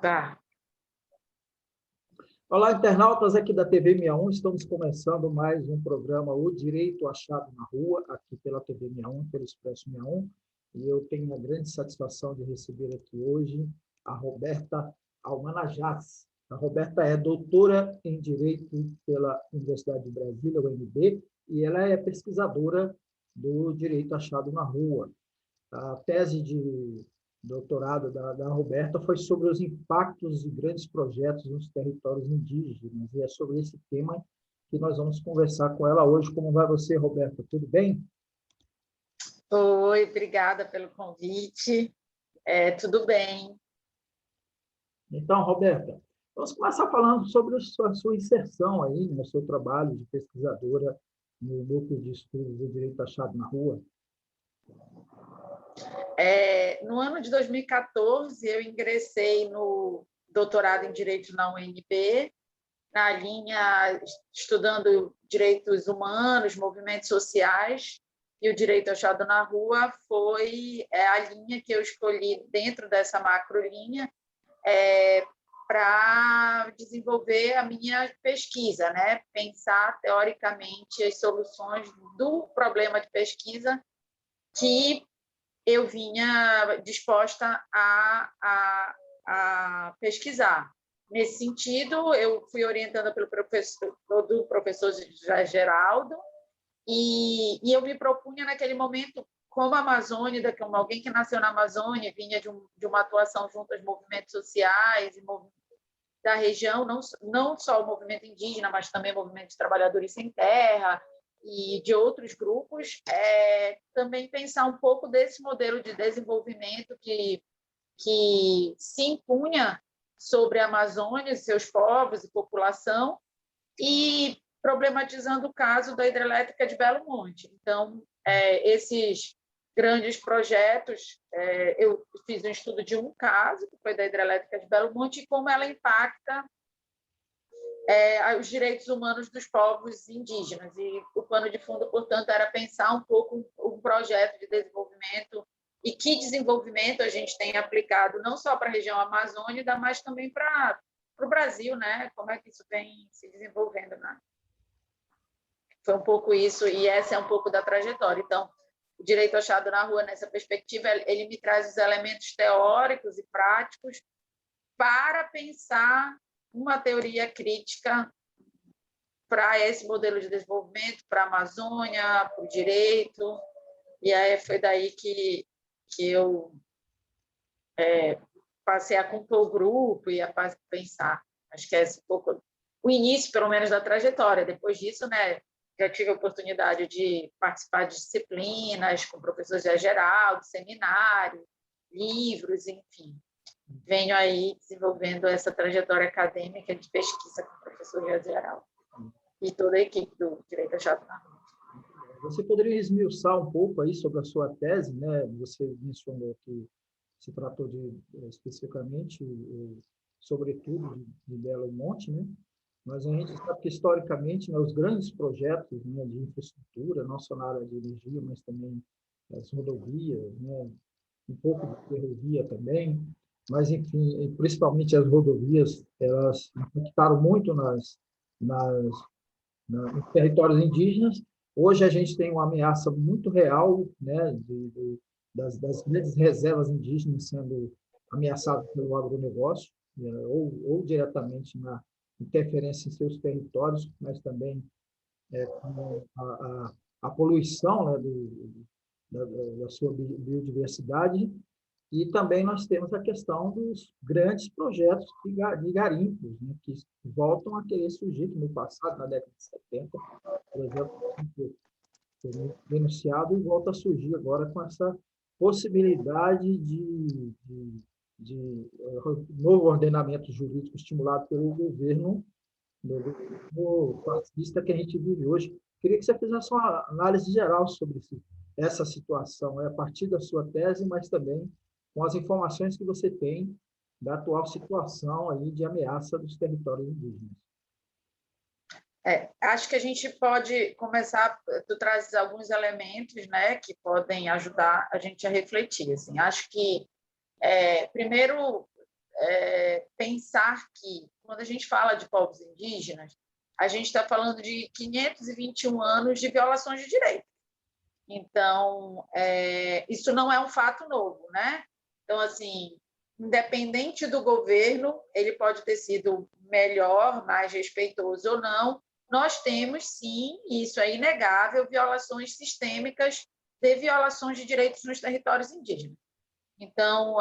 Tá. Olá, internautas aqui da TV 61, estamos começando mais um programa O Direito Achado na Rua, aqui pela TV 61, pelo Expresso 61, e eu tenho a grande satisfação de receber aqui hoje a Roberta Almanajás. A Roberta é doutora em Direito pela Universidade de Brasília, UNB, e ela é pesquisadora do Direito Achado na Rua. A tese de doutorado da Roberta foi sobre os impactos de grandes projetos nos territórios indígenas, e é sobre esse tema que nós vamos conversar com ela hoje. Como vai você, Roberta? Tudo bem? Oi, obrigada pelo convite. Tudo bem. Então, Roberta, vamos começar falando sobre a sua inserção aí no seu trabalho de pesquisadora no Núcleo de Estudos do Direito Achado na Rua. No ano de 2014, eu ingressei no doutorado em Direito na UNB, na linha estudando direitos humanos, movimentos sociais, e o direito achado na rua foi a linha que eu escolhi dentro dessa macrolinha para desenvolver a minha pesquisa, né? Pensar teoricamente as soluções do problema de pesquisa que eu vinha disposta a pesquisar. Nesse sentido, eu fui orientada pelo professor Geraldo, e eu me propunha naquele momento, como amazônida, como alguém que nasceu na Amazônia, vinha de uma atuação junto aos movimentos sociais e da região, não só o movimento indígena, mas também o movimento de trabalhadores sem terra, e de outros grupos, também pensar um pouco desse modelo de desenvolvimento que se impunha sobre a Amazônia, seus povos e população, e problematizando o caso da hidrelétrica de Belo Monte. Então, esses grandes projetos, eu fiz um estudo de um caso, que foi da hidrelétrica de Belo Monte, e como ela impacta os direitos humanos dos povos indígenas. E o pano de fundo, portanto, era pensar um pouco um projeto de desenvolvimento e que desenvolvimento a gente tem aplicado não só para a região amazônica, mas também para o Brasil, né? Como é que isso vem se desenvolvendo, né? Foi um pouco isso, e essa é um pouco da trajetória. Então, o direito achado na rua, nessa perspectiva, ele me traz os elementos teóricos e práticos para pensar uma teoria crítica para esse modelo de desenvolvimento, para a Amazônia, para o direito, e aí foi daí que eu passei a compor o grupo e a pensar. Acho que é um pouco o início, pelo menos, da trajetória. Depois disso, né, já tive a oportunidade de participar de disciplinas com o professor Zé Geraldo, seminários, livros, enfim. Venho aí desenvolvendo essa trajetória acadêmica de pesquisa com o professor Zé Geraldo e toda a equipe do Direito Achado na Rua. Você poderia esmiuçar um pouco aí sobre a sua tese, né? Você mencionou que se tratou especificamente, sobretudo, de Belo Monte, né? Mas a gente sabe que, historicamente, né, os grandes projetos, né, de infraestrutura, não só na área de energia, mas também as rodovias, né, um pouco de ferrovia também, mas, enfim, principalmente as rodovias, elas impactaram muito nos territórios indígenas. Hoje a gente tem uma ameaça muito real, né, das grandes reservas indígenas sendo ameaçadas pelo agronegócio, né, ou diretamente na interferência em seus territórios, mas também com a poluição, né, da sua biodiversidade. E também nós temos a questão dos grandes projetos de garimpos, né, que voltam a querer surgir, que no passado, na década de 70, por exemplo, foi denunciado e volta a surgir agora com essa possibilidade de novo ordenamento jurídico estimulado pelo governo fascista que a gente vive hoje. Queria que você fizesse uma análise geral sobre essa situação, a partir da sua tese, mas também com as informações que você tem da atual situação aí de ameaça dos territórios indígenas. Acho que a gente pode começar, tu trazes alguns elementos, né, que podem ajudar a gente a refletir. Assim. Acho que, primeiro, pensar que, quando a gente fala de povos indígenas, a gente está falando de 521 anos de violações de direitos. Então, isso não é um fato novo, né? Então, assim, independente do governo, ele pode ter sido melhor, mais respeitoso ou não, nós temos, sim, e isso é inegável, violações sistêmicas de violações de direitos nos territórios indígenas. Então,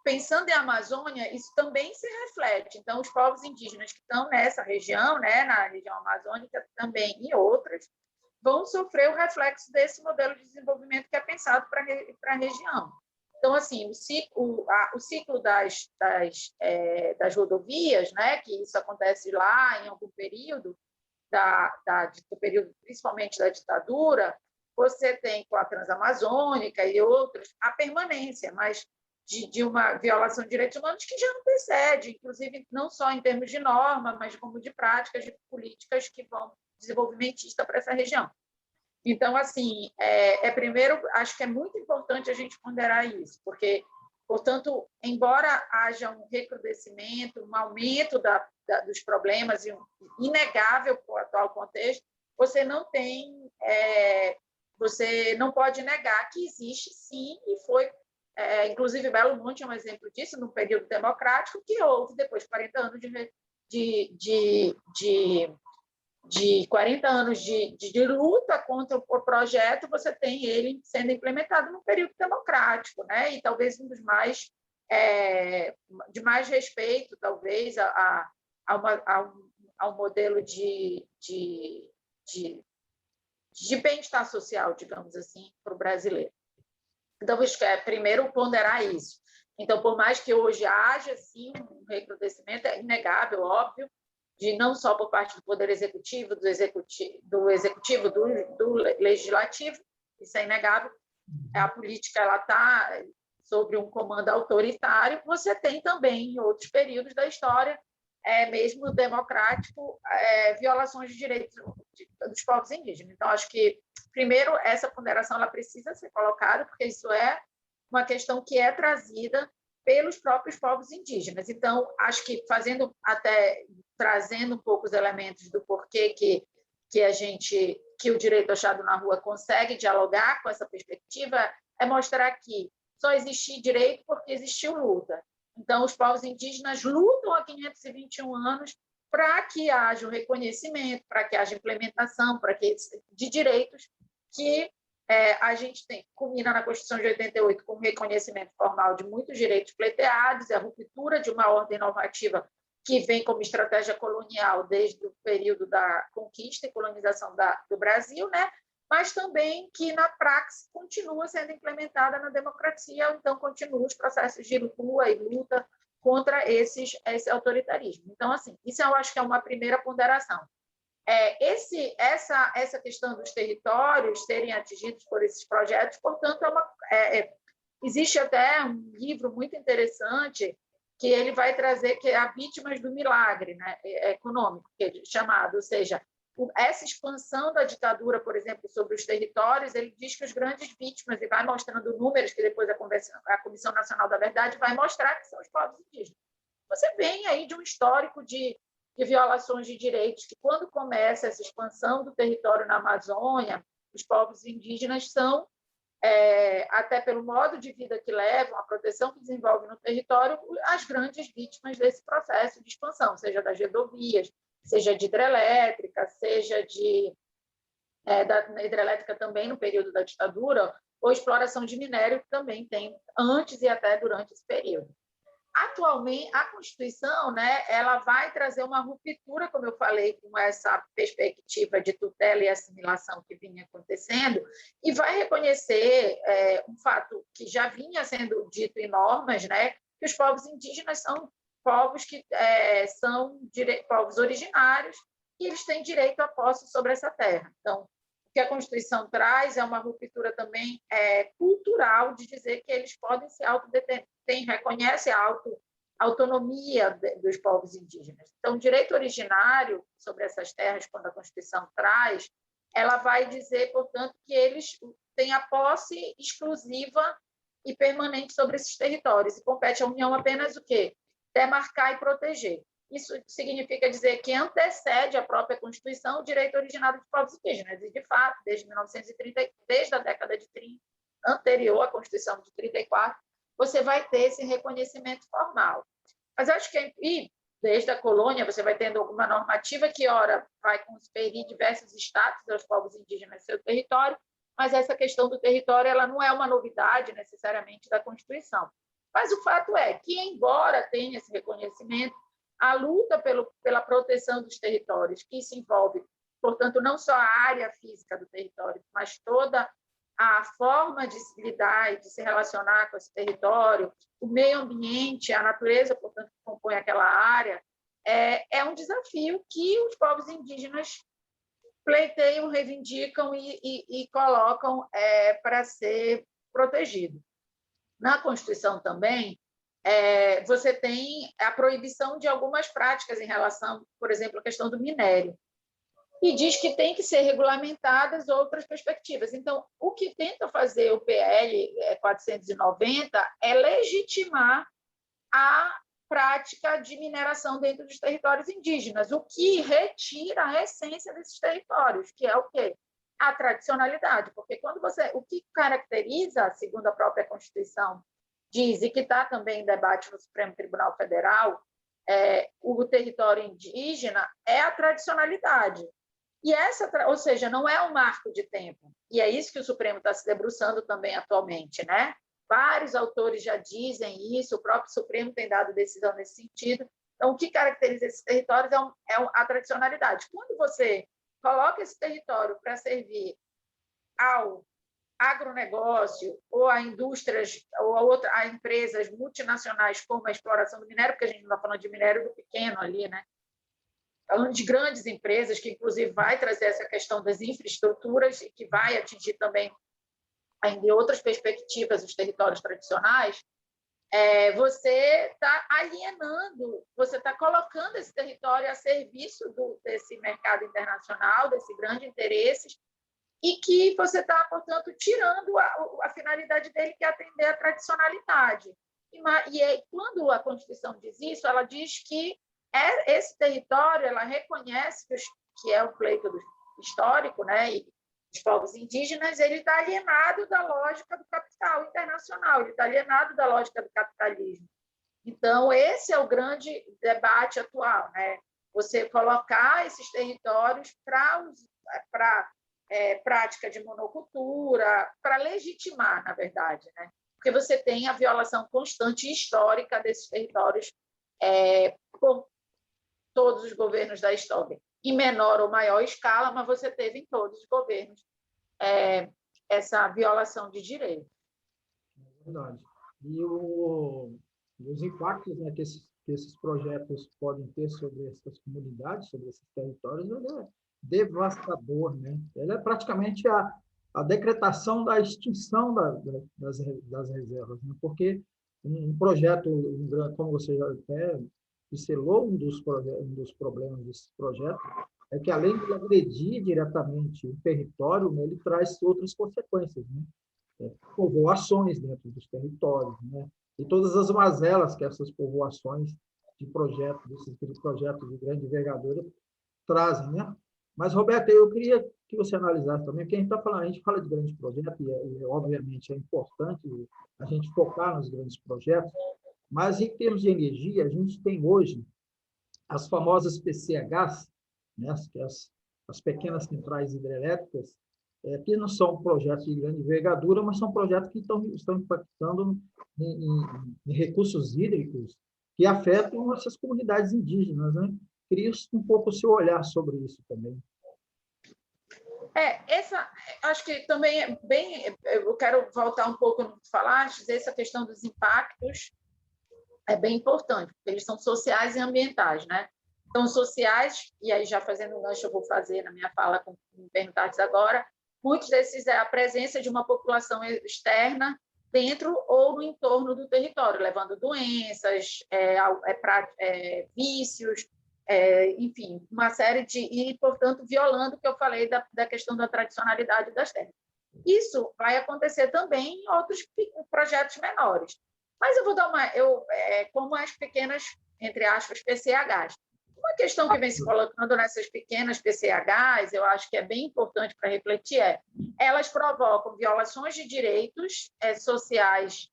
pensando em Amazônia, isso também se reflete. Então, os povos indígenas que estão nessa região, né, na região amazônica também e outras, vão sofrer o reflexo desse modelo de desenvolvimento que é pensado para a região. Então, assim, o ciclo das rodovias, né, que isso acontece lá em algum período, do período principalmente da ditadura, você tem com a Transamazônica e outros a permanência, mas de uma violação de direitos humanos que já antecede, inclusive não só em termos de norma, mas como de práticas, de políticas que vão desenvolvimentistas para essa região. Então, assim, primeiro, acho que é muito importante a gente ponderar isso, porque, portanto, embora haja um recrudescimento, um aumento dos problemas, inegável para o atual contexto, você não pode negar que existe, sim, e foi, inclusive, Belo Monte é um exemplo disso, no período democrático, que houve, depois de 40 anos de 40 anos de luta contra o projeto, você tem ele sendo implementado no período democrático, né? E talvez um dos mais de mais respeito, talvez, ao modelo de bem-estar social, digamos assim, para o brasileiro. Então, isso primeiro ponderar isso. Então, por mais que hoje haja, sim, um recrudescimento, é inegável, óbvio, de não só por parte do Poder Executivo, do Legislativo, isso é inegável, a política está sobre um comando autoritário, você tem também, em outros períodos da história, mesmo democrático, violações de direitos dos povos indígenas. Então, acho que, primeiro, essa ponderação ela precisa ser colocada, porque isso é uma questão que é trazida pelos próprios povos indígenas. Então, acho que trazendo um pouco os elementos do porquê que o direito achado na rua consegue dialogar com essa perspectiva, é mostrar que só existe direito porque existiu luta. Então, os povos indígenas lutam há 521 anos para que haja um reconhecimento, para que haja implementação de direitos que a gente culmina na Constituição de 88 com o reconhecimento formal de muitos direitos pleiteados, a ruptura de uma ordem normativa que vem como estratégia colonial desde o período da conquista e colonização do Brasil, né? Mas também que, na praxe, continua sendo implementada na democracia, então continuam os processos de rua e luta contra esse autoritarismo. Então, assim, isso eu acho que é uma primeira ponderação. Essa questão dos territórios serem atingidos por esses projetos, portanto, existe até um livro muito interessante que ele vai trazer, que é a Vítimas do Milagre, né, econômico, que é chamado, ou seja, essa expansão da ditadura, por exemplo, sobre os territórios, ele diz que os grandes vítimas, e vai mostrando números que depois a Comissão Nacional da Verdade vai mostrar que são os povos indígenas. Você vem aí de um histórico de violações de direitos, que quando começa essa expansão do território na Amazônia, os povos indígenas são, até pelo modo de vida que levam, a proteção que desenvolvem no território, as grandes vítimas desse processo de expansão, seja das rodovias, seja de hidrelétrica, seja da hidrelétrica também no período da ditadura, ou exploração de minério, que também tem antes e até durante esse período. Atualmente, a Constituição, né, ela vai trazer uma ruptura, como eu falei, com essa perspectiva de tutela e assimilação que vinha acontecendo, e vai reconhecer um fato que já vinha sendo dito em normas, né, que os povos indígenas são povos que são povos originários e eles têm direito à posse sobre essa terra. Então, o que a Constituição traz é uma ruptura também cultural de dizer que eles podem se reconhece a autonomia dos povos indígenas. Então, o direito originário sobre essas terras, quando a Constituição traz, ela vai dizer, portanto, que eles têm a posse exclusiva e permanente sobre esses territórios, e compete à União apenas o quê? demarcar e proteger. Isso significa dizer que antecede a própria Constituição o direito originário dos povos indígenas. E, de fato, desde 1930, desde a década de 30, anterior à Constituição de 34, você vai ter esse reconhecimento formal. Mas acho que, e desde a colônia, você vai tendo alguma normativa que, ora, vai conferir diversos status aos povos indígenas no seu território, mas essa questão do território ela não é uma novidade, necessariamente, da Constituição. Mas o fato é que, embora tenha esse reconhecimento, a luta pela proteção dos territórios, que se envolve, portanto, não só a área física do território, mas toda a forma de se lidar e de se relacionar com esse território, o meio ambiente, a natureza, portanto, que compõe aquela área, é um desafio que os povos indígenas pleiteiam, reivindicam e colocam para ser protegido. Na Constituição também, você tem a proibição de algumas práticas em relação, por exemplo, à questão do minério, e diz que tem que ser regulamentadas outras perspectivas. Então, o que tenta fazer o PL 490 é legitimar a prática de mineração dentro dos territórios indígenas, o que retira a essência desses territórios, que é o quê? A tradicionalidade, porque o que caracteriza, segundo a própria Constituição, diz, e que está também em debate no Supremo Tribunal Federal, o território indígena é a tradicionalidade. E ou seja, não é um marco de tempo. E é isso que o Supremo está se debruçando também atualmente, né? Vários autores já dizem isso, o próprio Supremo tem dado decisão nesse sentido. Então, o que caracteriza esses territórios é a tradicionalidade. Quando você coloca esse território para servir ao agronegócio ou a indústrias ou a empresas multinacionais como a exploração do minério, porque a gente não está falando de minério do pequeno ali, né? Falando de grandes empresas, que inclusive vai trazer essa questão das infraestruturas e que vai atingir também, ainda em outras perspectivas, os territórios tradicionais, você está alienando, você está colocando esse território a serviço desse mercado internacional, desse grande interesse, e que você está, portanto, tirando a finalidade dele, que é atender à tradicionalidade. E quando a Constituição diz isso, ela diz que esse território, ela reconhece que é o pleito histórico, né, e os povos indígenas, ele está alienado da lógica do capital internacional, ele está alienado da lógica do capitalismo. Então, esse é o grande debate atual, né? Você colocar esses territórios para prática de monocultura, para legitimar, na verdade, né? Porque você tem a violação constante e histórica desses territórios por todos os governos da história, em menor ou maior escala, mas você teve em todos os governos essa violação de direitos. É verdade. E os impactos, né, que esses projetos podem ter sobre essas comunidades, sobre esses territórios, ele é devastador, né? Ele é praticamente a decretação da extinção das reservas, né? Porque um projeto, como você já até pincelou, um dos problemas desse projeto é que, além de agredir diretamente o território, né, ele traz outras consequências, né? Povoações dentro dos territórios, né? E todas as mazelas que essas povoações desses projetos de grande envergadura trazem, né? Mas, Roberto, eu queria que você analisasse também, porque a gente fala de grandes projetos, e obviamente é importante a gente focar nos grandes projetos, mas, em termos de energia, a gente tem hoje as famosas PCHs, né, as pequenas centrais hidrelétricas, que não são projetos de grande envergadura, mas são projetos que estão impactando em recursos hídricos que afetam essas comunidades indígenas, né? Queria um pouco o seu olhar sobre isso também. Acho que também é bem. Eu quero voltar um pouco no que falaste, essa questão dos impactos é bem importante, porque eles são sociais e ambientais, né? Então, sociais, e aí já fazendo um gancho, eu vou fazer na minha fala com o Bernardes agora, muitos desses é a presença de uma população externa dentro ou no entorno do território, levando doenças, vícios, enfim, uma série e, portanto, violando o que eu falei da questão da tradicionalidade das terras. Isso vai acontecer também em outros projetos menores. Mas eu vou dar como as pequenas, entre aspas, PCHs. Uma questão que vem se colocando nessas pequenas PCHs, eu acho que é bem importante para refletir, elas provocam violações de direitos sociais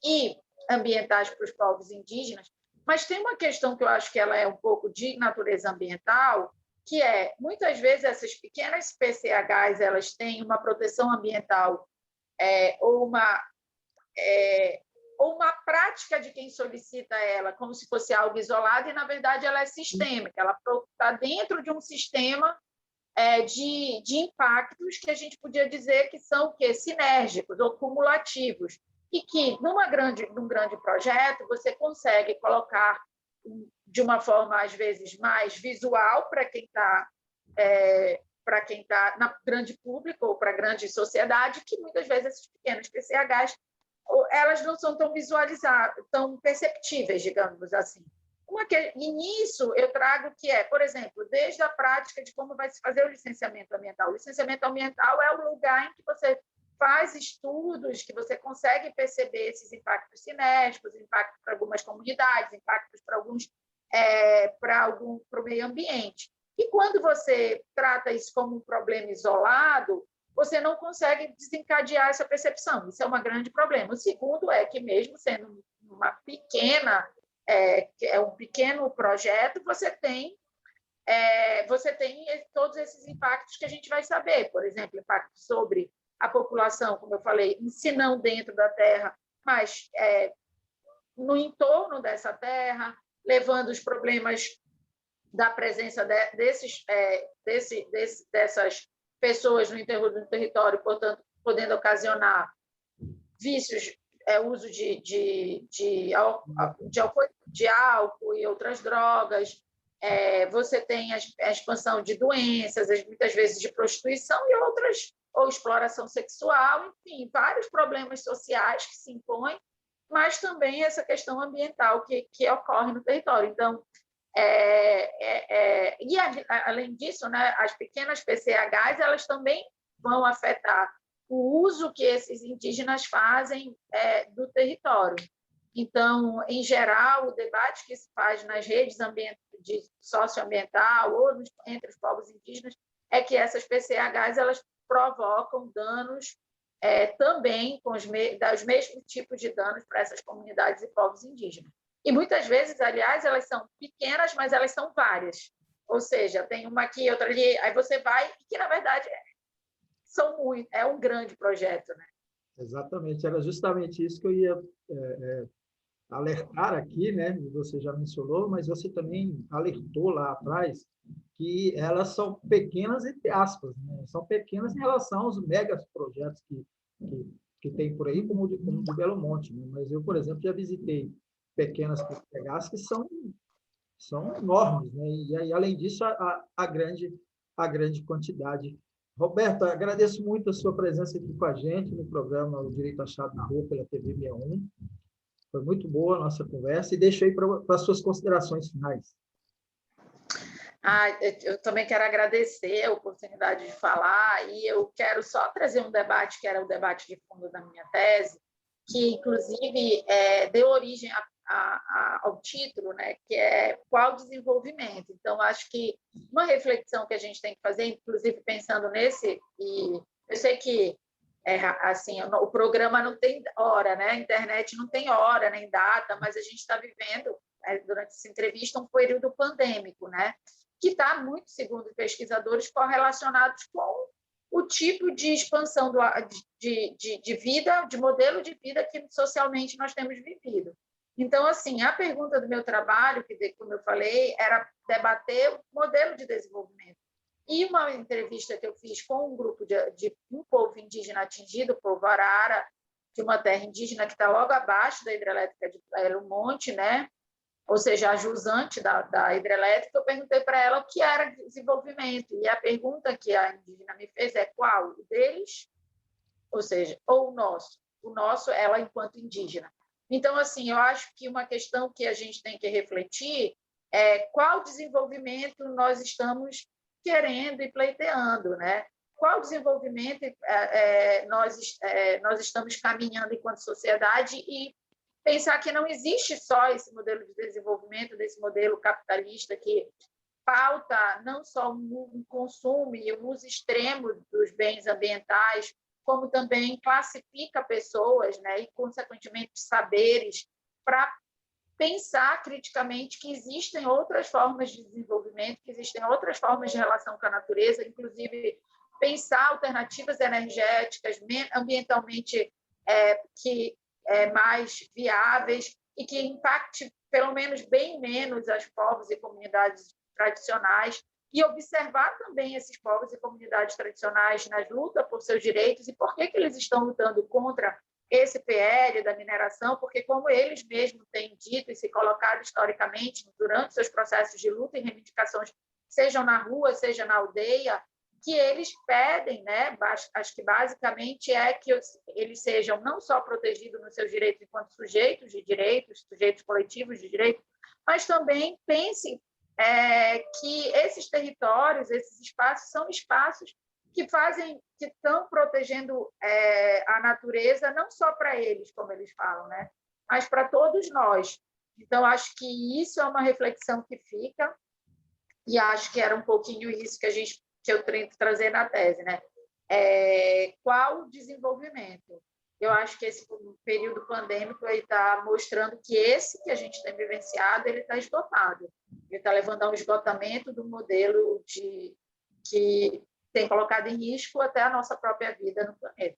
e ambientais para os povos indígenas, mas tem uma questão que eu acho que ela é um pouco de natureza ambiental, que muitas vezes, essas pequenas PCHs elas têm uma proteção ambiental ou uma prática de quem solicita ela, como se fosse algo isolado, e, na verdade, ela é sistêmica, ela está dentro de um sistema de impactos que a gente podia dizer que são sinérgicos ou cumulativos, e que, num grande projeto, você consegue colocar de uma forma, às vezes, mais visual para quem está na grande público ou para a grande sociedade, que muitas vezes esses pequenos PCHs elas não são tão visualizadas, tão perceptíveis, digamos assim. E nisso eu trago que por exemplo, desde a prática de como vai se fazer o licenciamento ambiental. O licenciamento ambiental é o lugar em que você faz estudos, que você consegue perceber esses impactos sinérgicos, impactos para algumas comunidades, impactos para o meio ambiente. E quando você trata isso como um problema isolado, você não consegue desencadear essa percepção. Isso é um grande problema. O segundo é que, mesmo sendo um pequeno projeto, você tem todos esses impactos que a gente vai saber. Por exemplo, impacto sobre a população, como eu falei, se não dentro da terra, mas no entorno dessa terra, levando os problemas da presença dessas pessoas no interior do território, portanto, podendo ocasionar vícios, uso de álcool e outras drogas. Você tem a expansão de doenças, muitas vezes de prostituição e outras, ou exploração sexual, enfim, vários problemas sociais que se impõem, mas também essa questão ambiental que ocorre no território. Então, e, além disso, né, as pequenas PCHs elas também vão afetar o uso que esses indígenas fazem do território. Então, em geral, o debate que se faz nas redes de socioambiental ou entre os povos indígenas é que essas PCHs elas provocam danos também com os mesmos tipos de danos para essas comunidades e povos indígenas. E muitas vezes, aliás, elas são pequenas, mas elas são várias. Ou seja, tem uma aqui, outra ali, aí você vai, que na verdade é um grande projeto, né? Exatamente, era justamente isso que eu ia alertar aqui, né? Você já mencionou, mas você também alertou lá atrás que elas são pequenas, entre aspas, né? São pequenas em relação aos megas projetos que tem por aí, como o de Belo Monte, né? Mas eu, por exemplo, já visitei pequenas PCHs que são enormes, né? E aí, além disso, a grande quantidade. Roberto, agradeço muito a sua presença aqui com a gente no programa O Direito Achado na Rua pela TV 61. Foi muito boa a nossa conversa e deixo aí para as suas considerações finais. Eu também quero agradecer a oportunidade de falar e eu quero só trazer um debate que era o debate de fundo da minha tese, que, inclusive, deu origem ao título, né, que é qual desenvolvimento. Então, acho que uma reflexão que a gente tem que fazer, inclusive pensando nesse, e eu sei que assim, o programa não tem hora, né? A internet não tem hora nem data, mas a gente está vivendo, durante essa entrevista, um período pandêmico, né? Que está muito, segundo pesquisadores, correlacionados com o tipo de expansão de vida, de modelo de vida que socialmente nós temos vivido. Então, assim, a pergunta do meu trabalho, que, como eu falei, era debater o modelo de desenvolvimento. E uma entrevista que eu fiz com um grupo de um povo indígena atingido, o povo Arara, de uma terra indígena que está logo abaixo da hidrelétrica de Belo Monte, né? Ou seja, a jusante da hidrelétrica, eu perguntei para ela o que era desenvolvimento. E a pergunta que a indígena me fez é qual? O deles? Ou seja, ou o nosso? O nosso, ela enquanto indígena. Então, assim, eu acho que uma questão que a gente tem que refletir é qual desenvolvimento nós estamos querendo e pleiteando, né? Qual desenvolvimento nós estamos caminhando enquanto sociedade e pensar que não existe só esse modelo de desenvolvimento, desse modelo capitalista que pauta não só o consumo e o uso extremo dos bens ambientais, como também classifica pessoas, né, e, consequentemente, saberes, para pensar criticamente que existem outras formas de desenvolvimento, que existem outras formas de relação com a natureza, inclusive pensar alternativas energéticas ambientalmente mais viáveis e que impacte pelo menos bem menos as povos e comunidades tradicionais, e observar também esses povos e comunidades tradicionais nas lutas por seus direitos e por que eles estão lutando contra esse PL da mineração, porque, como eles mesmos têm dito e se colocado historicamente durante seus processos de luta e reivindicações, sejam na rua, seja na aldeia, que eles pedem, né, acho que basicamente é que eles sejam não só protegidos nos seus direitos enquanto sujeitos de direitos, sujeitos coletivos de direitos, mas também pensem que esses territórios, esses espaços, são espaços que estão protegendo a natureza, não só para eles, como eles falam, né, mas para todos nós. Então, acho que isso é uma reflexão que fica, e acho que era um pouquinho isso que eu tento trazer na tese, né? Qual o desenvolvimento? Eu acho que esse período pandêmico está mostrando que esse que a gente tem vivenciado, ele está esgotado. Ele está levando a um esgotamento do modelo que tem colocado em risco até a nossa própria vida no planeta.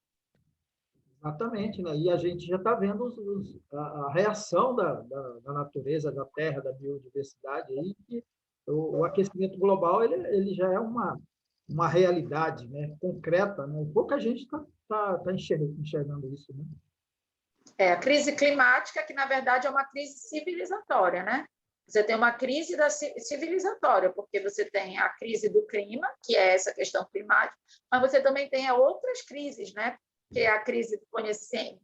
Exatamente, né? E a gente já está vendo a reação da natureza, da terra, da biodiversidade, aí, que o aquecimento global ele já é uma realidade, né? Concreta, né? Pouca gente está enxergando isso, né? A crise climática, que, na verdade, é uma crise civilizatória, né? Você tem uma crise civilizatória, porque você tem a crise do clima, que é essa questão climática, mas você também tem outras crises, né? Que é a crise do conhecimento,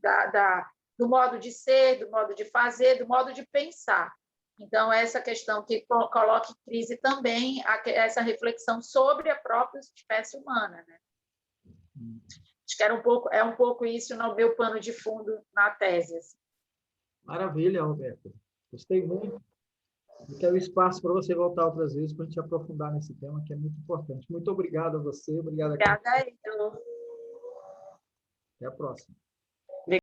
do modo de ser, do modo de fazer, do modo de pensar. Então, essa questão que coloca em crise também essa reflexão sobre a própria espécie humana, né? Acho que é um pouco isso no meu pano de fundo na tese. Assim. Maravilha, Roberto. Gostei muito. Eu quero espaço para você voltar outras vezes para a gente aprofundar nesse tema, que é muito importante. Muito obrigado a você. Obrigado. Obrigada, Heitor. Até a próxima.